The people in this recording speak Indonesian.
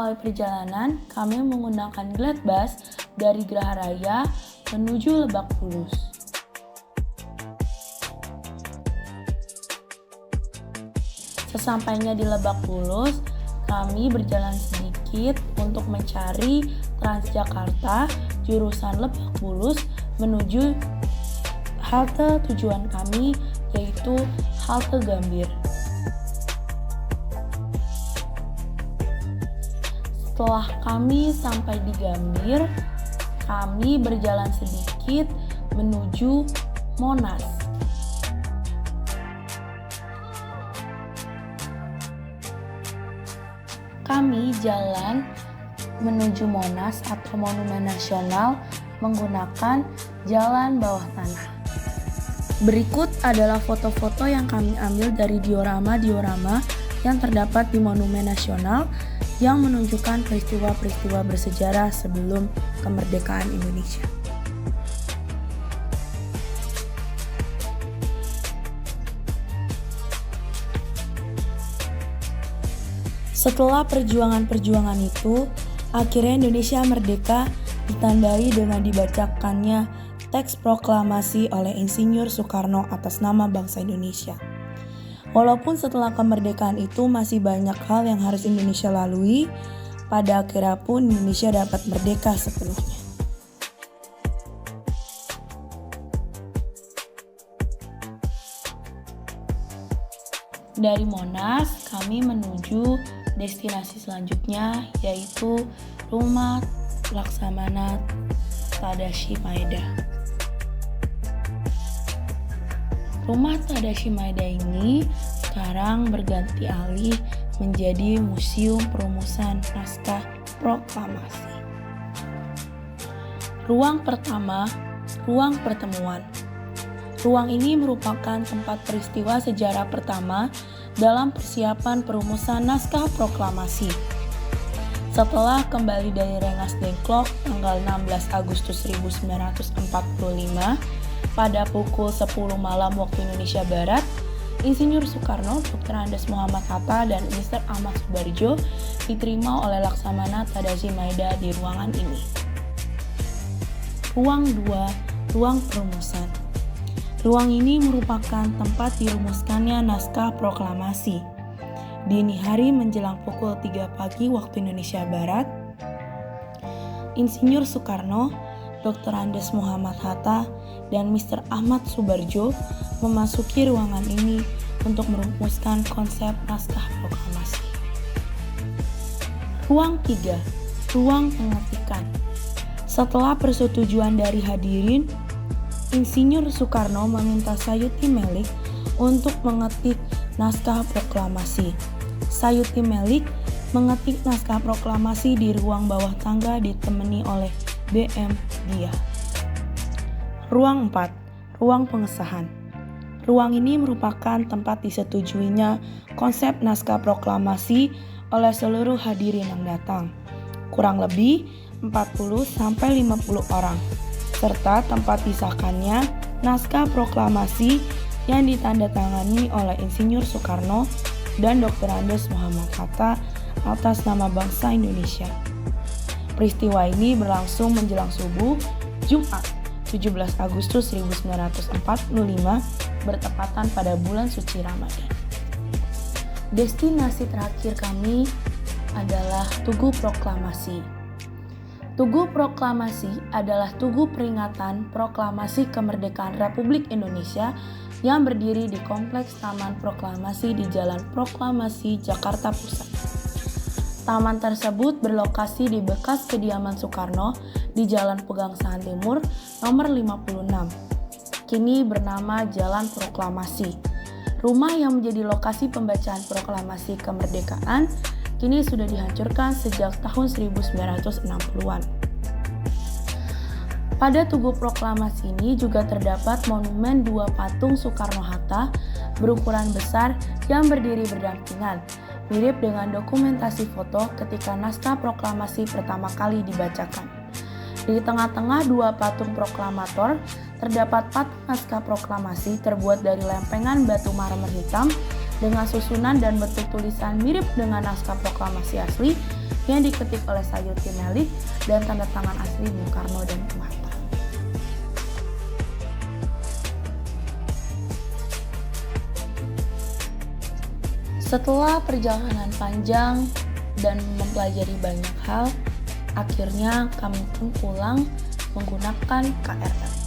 mengawali perjalanan, kami menggunakan Glad Bus dari Geraha Raya menuju Lebak Bulus. Sesampainya di Lebak Bulus, kami berjalan sedikit untuk mencari Transjakarta jurusan Lebak Bulus menuju halte tujuan kami, yaitu halte Gambir. Setelah kami sampai di Gambir, kami berjalan sedikit menuju Monas. Kami jalan menuju Monas atau Monumen Nasional menggunakan jalan bawah tanah. Berikut adalah foto-foto yang kami ambil dari diorama-diorama yang terdapat di Monumen Nasional yang menunjukkan peristiwa-peristiwa bersejarah sebelum kemerdekaan Indonesia. Setelah perjuangan-perjuangan itu, akhirnya Indonesia merdeka ditandai dengan dibacakannya teks proklamasi oleh Insinyur Soekarno atas nama bangsa Indonesia. Walaupun setelah kemerdekaan itu masih banyak hal yang harus Indonesia lalui, pada akhirnya pun Indonesia dapat merdeka sepenuhnya. Dari Monas, kami menuju destinasi selanjutnya, yaitu Rumah Laksamana Tadashi Maeda. Rumah Tadashi Maeda ini sekarang berganti alih menjadi Museum Perumusan Naskah Proklamasi. Ruang pertama, ruang pertemuan. Ruang ini merupakan tempat peristiwa sejarah pertama dalam persiapan perumusan naskah proklamasi. Setelah kembali dari Rengas Dengklok tanggal 16 Agustus 1945, pada pukul 10 malam waktu Indonesia Barat, Insinyur Soekarno, Dr. Andes Muhammad Hatta, dan Mr. Ahmad Subarjo diterima oleh Laksamana Tadashi Maeda di ruangan ini. Ruang 2, ruang perumusan. Ruang ini merupakan tempat dirumuskannya naskah proklamasi. Dini hari menjelang pukul 3 pagi waktu Indonesia Barat, Insinyur Soekarno, Dr. Andes Muhammad Hatta, dan Mr. Ahmad Subarjo memasuki ruangan ini untuk merumuskan konsep naskah proklamasi. Ruang 3, ruang pengetikan. Setelah persetujuan dari hadirin, Insinyur Soekarno meminta Sayuti Melik untuk mengetik naskah proklamasi. Sayuti Melik mengetik naskah proklamasi di ruang bawah tangga ditemani oleh B.M. Dia. Ruang 4, ruang pengesahan. Ruang ini merupakan tempat disetujuinya konsep naskah proklamasi oleh seluruh hadirin yang datang, kurang lebih 40-50 orang, serta tempat disahkannya naskah proklamasi yang ditandatangani oleh Insinyur Soekarno dan Dr. Andes Muhammad Hatta atas nama bangsa Indonesia. Peristiwa ini berlangsung menjelang subuh Jumat 17 Agustus 1945 bertepatan pada bulan suci Ramadan. Destinasi terakhir kami adalah Tugu Proklamasi. Tugu Proklamasi adalah tugu peringatan proklamasi kemerdekaan Republik Indonesia yang berdiri di Kompleks Taman Proklamasi di Jalan Proklamasi, Jakarta Pusat. Taman tersebut berlokasi di bekas kediaman Soekarno di Jalan Pegangsaan Timur nomor 56. Kini bernama Jalan Proklamasi. Rumah yang menjadi lokasi pembacaan proklamasi kemerdekaan kini sudah dihancurkan sejak tahun 1960-an. Pada Tugu Proklamasi ini juga terdapat monumen dua patung Soekarno-Hatta berukuran besar yang berdiri berdampingan, mirip dengan dokumentasi foto ketika naskah proklamasi pertama kali dibacakan. Di tengah-tengah dua patung proklamator, terdapat patung naskah proklamasi terbuat dari lempengan batu marmer hitam dengan susunan dan bentuk tulisan mirip dengan naskah proklamasi asli yang diketik oleh Sayuti Melik dan tanda tangan asli Bung Karno dan Bung Hatta. Setelah perjalanan panjang dan mempelajari banyak hal, akhirnya kami pun pulang menggunakan KRL.